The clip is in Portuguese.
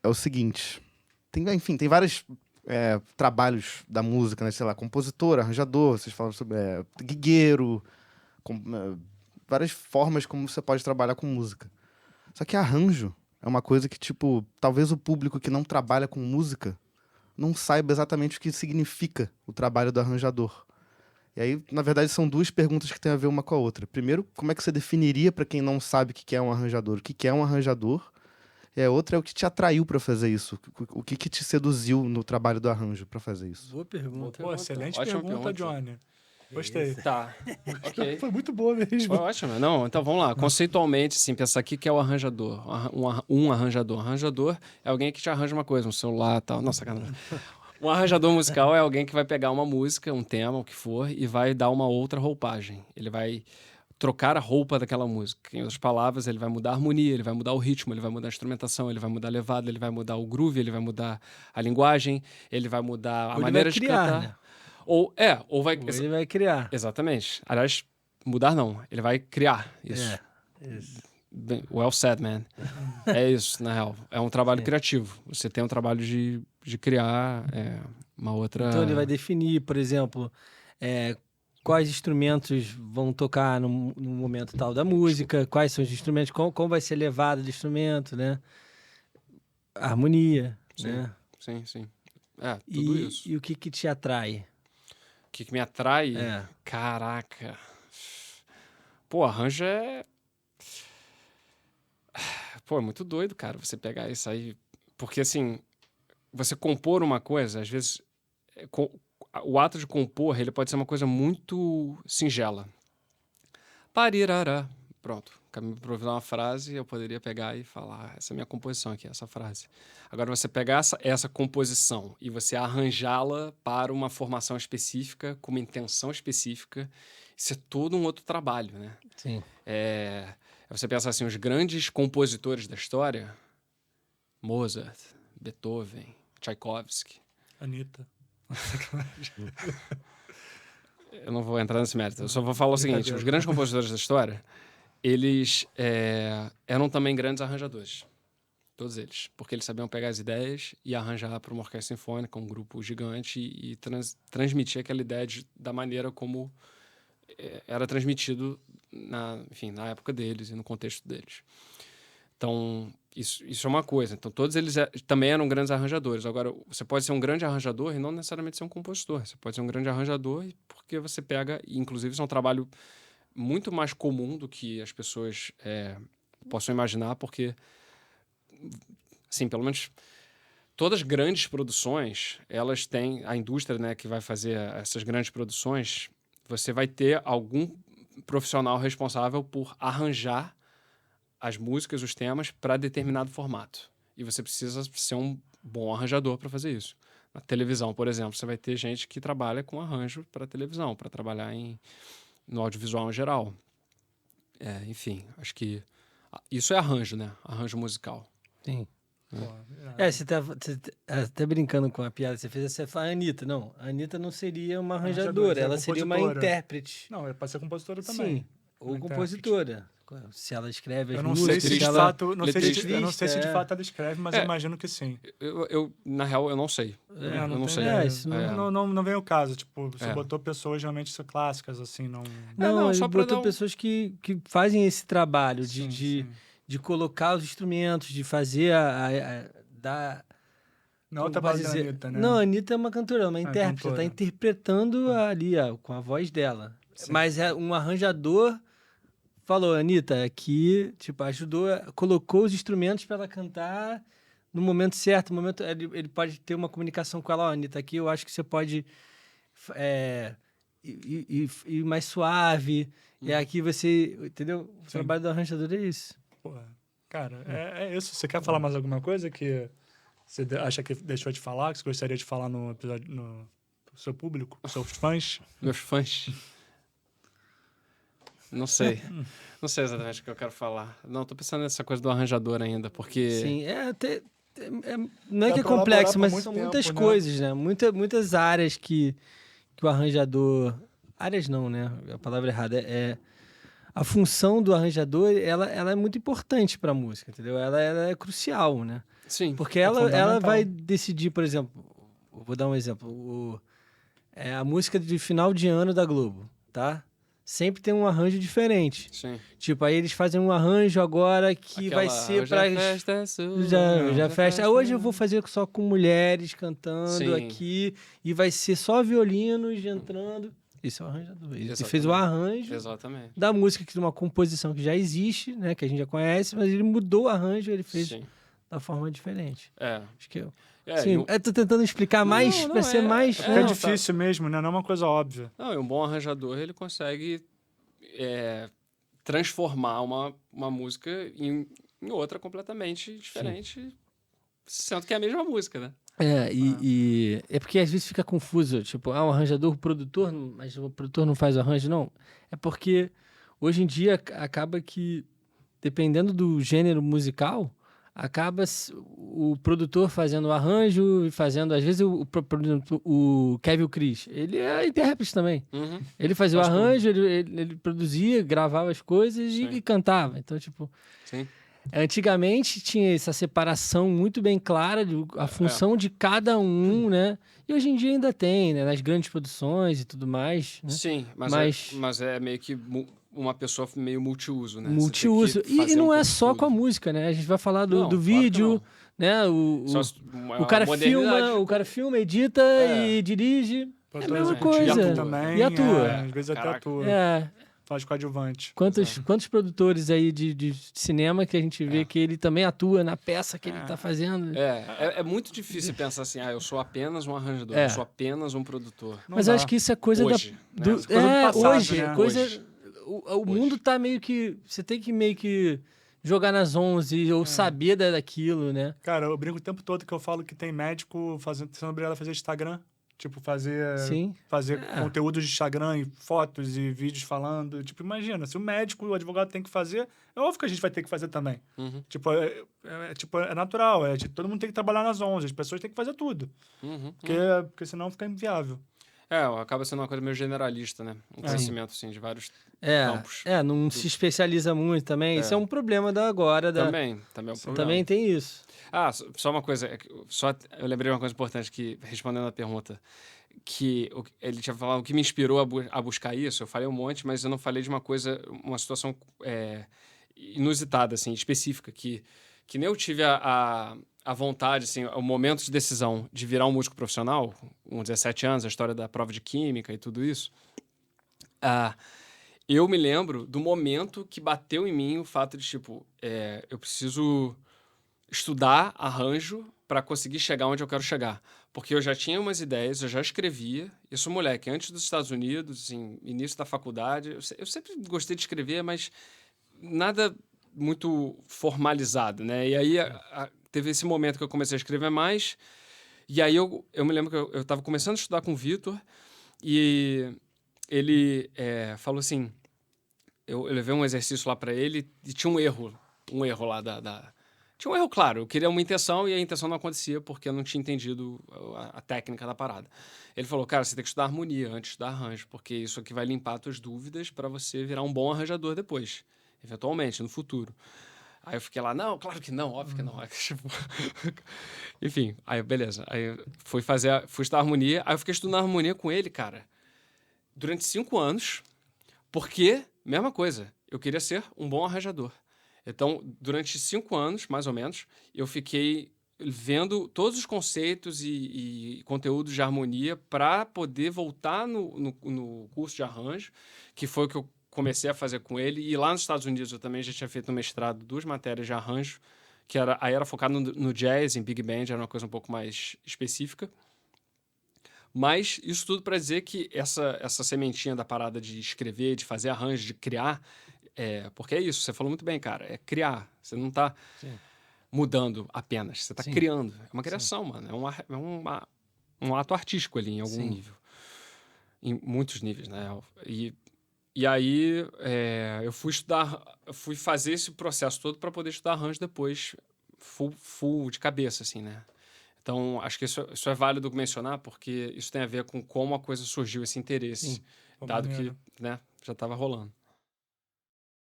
é o seguinte. Enfim, tem vários trabalhos da música, né? Sei lá, compositor, arranjador, vocês falam sobre guigueiro, várias formas como você pode trabalhar com música. Só que arranjo é uma coisa que, tipo, talvez o público que não trabalha com música não saiba exatamente o que significa o trabalho do arranjador. E aí, na verdade, são duas perguntas que têm a ver uma com a outra. Primeiro, como é que você definiria para quem não sabe o que é um arranjador? O que é um arranjador? E a outra é o que te atraiu para fazer isso. O que te seduziu no trabalho do arranjo para fazer isso? Boa pergunta. Pô, excelente Ótima pergunta, pergunta. Johnny. Gostei. Tá, ok. Foi muito boa mesmo. Foi ótimo. Não, então vamos lá. Conceitualmente, assim, pensar aqui que é o arranjador. Um arranjador. Arranjador é alguém que te arranja uma coisa, um celular e tal. Nossa, sacanagem. Um arranjador musical é alguém que vai pegar uma música, um tema, o que for, e vai dar uma outra roupagem. Ele vai trocar a roupa daquela música. Em outras palavras, ele vai mudar a harmonia, ele vai mudar o ritmo, ele vai mudar a instrumentação, ele vai mudar a levada, ele vai mudar o groove, ele vai mudar a linguagem, ele vai mudar a maneira de cantar. Né? Ou vai... Ou ele vai criar. Exatamente. Aliás, mudar não. Ele vai criar isso. Isso. Bem, well said, man. É isso, na real. É um trabalho criativo. Você tem um trabalho de criar uma outra... Então ele vai definir, por exemplo, quais instrumentos vão tocar no momento tal da música, quais são os instrumentos, como vai ser levado do instrumento, né? A harmonia, Sim, né? sim. Tudo isso. E o que te atrai? O que me atrai? Caraca. Pô, arranjo é... Pô, é muito doido, cara, você pegar isso aí. Porque, assim, você compor uma coisa, às vezes, o ato de compor, ele pode ser uma coisa muito singela. Parirará. Pronto. Acabei de improvisar uma frase, eu poderia pegar e falar, essa é a minha composição aqui, essa frase. Agora, você pegar essa composição e você arranjá-la para uma formação específica, com uma intenção específica, isso é todo um outro trabalho, né? Sim. Você pensa assim, os grandes compositores da história, Mozart, Beethoven, Tchaikovsky. Anitta. Eu não vou entrar nesse mérito, eu só vou falar o seguinte, os grandes compositores da história, eles eram também grandes arranjadores, todos eles, porque eles sabiam pegar as ideias e arranjar para uma orquestra sinfônica, um grupo gigante e transmitir aquela ideia da maneira como era transmitido na época deles e no contexto deles. Então, isso é uma coisa. Então, todos eles também eram grandes arranjadores. Agora, você pode ser um grande arranjador e não necessariamente ser um compositor. Você pode ser um grande arranjador porque você pega... Inclusive, isso é um trabalho muito mais comum do que as pessoas possam imaginar, porque, assim, pelo menos... Todas as grandes produções, elas têm... A indústria, né, que vai fazer essas grandes produções, você vai ter algum profissional responsável por arranjar as músicas, os temas, para determinado formato. E você precisa ser um bom arranjador para fazer isso. Na televisão, por exemplo, você vai ter gente que trabalha com arranjo para televisão, para trabalhar no audiovisual em geral. Enfim, acho que isso é arranjo, né? Arranjo musical. Sim. Você tá até brincando com a piada que você fez, você fala Anitta. Não, a Anitta não seria uma arranjadora, ela seria uma intérprete. Não, ela pode ser compositora também. Sim, ou compositora. Se ela escreve as músicas... Eu não sei se de fato ela escreve, mas eu imagino que sim. Na real, eu não sei. Eu não sei. Não vem o caso. Tipo, você botou pessoas realmente clássicas, assim, não... Não, só botou pessoas que fazem esse trabalho de colocar os instrumentos, de fazer Não é o trabalho da Anitta, né? Não, a Anitta é uma cantora, uma intérprete. Ela está interpretando ali, com a voz dela. Sim. Mas um arranjador falou, Anitta, aqui, tipo, ajudou, colocou os instrumentos para ela cantar no momento certo. No momento, ele pode ter uma comunicação com ela, Anitta, aqui eu acho que você pode ir mais suave. E aqui você, entendeu? O trabalho do arranjador é isso. Porra, cara, é isso. Você quer falar mais alguma coisa que você acha que deixou de falar, que você gostaria de falar no episódio, no seu público, com seus fãs? Meus fãs? Não sei. Não sei exatamente o que eu quero falar. Não, tô pensando nessa coisa do arranjador ainda, porque... Sim, não é que é complexo, mas são muitas coisas, né? Muitas áreas que o arranjador... Áreas não, né? A palavra errada a função do arranjador, ela é muito importante para a música, entendeu? Ela é crucial, né? Sim. Porque ela vai decidir, por exemplo, vou dar um exemplo, a música de final de ano da Globo, tá? Sempre tem um arranjo diferente. Sim. Tipo, aí eles fazem um arranjo agora que vai ser para festa é sua, já festa. Hoje eu vou fazer só com mulheres cantando aqui e vai ser só violinos entrando. Esse é o arranjador. Ele fez o arranjo da música, que é uma composição que já existe, né, que a gente já conhece, mas ele mudou o arranjo, ele fez da forma diferente. Acho que sim, eu tô tentando explicar mais para ser mais. É difícil mesmo, né? Não é uma coisa óbvia. Não, um bom arranjador, ele consegue transformar uma música em outra completamente diferente, sendo que é a mesma música, né? E é porque às vezes fica confuso, tipo, o arranjador, o produtor, mas o produtor não faz o arranjo, não. É porque hoje em dia acaba que, dependendo do gênero musical, acaba o produtor fazendo o arranjo e fazendo, às vezes, o Kevin Chris, ele é intérprete também. Uhum. Ele fazia o arranjo, ele produzia, gravava as coisas e cantava. Então, tipo... Sim. Antigamente tinha essa separação muito bem clara de a função de cada um, né? E hoje em dia ainda tem, né? Nas grandes produções e tudo mais. Né? Sim, mas é meio que uma pessoa meio multiuso, né? Multiuso. E não é só com a música, né? A gente vai falar do vídeo, né? O cara filma, edita e dirige. É a mesma coisa. Também, e atua. Às vezes até atua. Faz coadjuvante. Quantos produtores aí de cinema que a gente vê que ele também atua na peça que ele tá fazendo? É muito difícil pensar assim, eu sou apenas um arranjador, eu sou apenas um produtor. Mas eu acho que isso é coisa hoje, do passado, hoje. Né? Coisa, o mundo tá meio que... Você tem que meio que jogar nas 11 ou saber daquilo, né? Cara, eu brinco o tempo todo que eu falo que tem médico sendo obrigado a fazer Instagram. Tipo, fazer conteúdos de Instagram e fotos e vídeos falando. Tipo, imagina, se o médico e o advogado tem que fazer, é óbvio que a gente vai ter que fazer também. Uhum. Tipo, é natural. Todo mundo tem que trabalhar nas 11. As pessoas têm que fazer tudo. Porque senão fica inviável. Acaba sendo uma coisa meio generalista, né? Um conhecimento, assim, de vários campos. Não se especializa muito também. Isso é um problema da agora. Também é um problema. Também tem isso. Só uma coisa. Eu lembrei de uma coisa importante que, respondendo a pergunta, que ele tinha falado o que me inspirou a buscar isso. Eu falei um monte, mas eu não falei de uma situação inusitada, assim, específica, que nem eu tive a vontade, assim, o momento de decisão de virar um músico profissional, com 17 anos, a história da prova de química e tudo isso. Eu me lembro do momento que bateu em mim o fato de, tipo, eu preciso estudar arranjo para conseguir chegar onde eu quero chegar. Porque eu já tinha umas ideias, eu já escrevia. Eu sou moleque, antes dos Estados Unidos, assim, início da faculdade. Eu sempre gostei de escrever, mas nada muito formalizado, né? E aí teve esse momento que eu comecei a escrever mais. E aí eu me lembro que eu estava começando a estudar com o Vitor e ele falou assim... Eu levei um exercício lá para ele e tinha um erro lá Tinha um erro, claro. Eu queria uma intenção e a intenção não acontecia porque eu não tinha entendido a técnica da parada. Ele falou, cara, você tem que estudar harmonia antes de estudar arranjo, porque isso aqui vai limpar tuas dúvidas para você virar um bom arranjador depois, eventualmente, no futuro. Aí eu fiquei lá, não, claro que não, óbvio que não. Enfim, aí beleza. Aí fui estudar harmonia, aí eu fiquei estudando harmonia com ele, cara, durante 5 anos, porque, mesma coisa, eu queria ser um bom arranjador. Então, durante 5 anos, mais ou menos, eu fiquei vendo todos os conceitos e conteúdos de harmonia para poder voltar no curso de arranjo, que foi o que eu comecei a fazer com ele. E lá nos Estados Unidos eu também já tinha feito um mestrado, 2 matérias de arranjo, que era focado no jazz, em big band, era uma coisa um pouco mais específica. Mas isso tudo para dizer que essa sementinha da parada de escrever, de fazer arranjo, de criar... porque é isso, você falou muito bem, cara. É criar. Você não está mudando apenas. Você está criando. É uma criação, mano. É um ato artístico ali, em algum nível. Em muitos níveis, né? E aí, eu fui fazer esse processo todo para poder estudar arranjo depois, full de cabeça, assim, né? Então, acho que isso é válido mencionar, porque isso tem a ver com como a coisa surgiu, esse interesse, dado que, né, já estava rolando.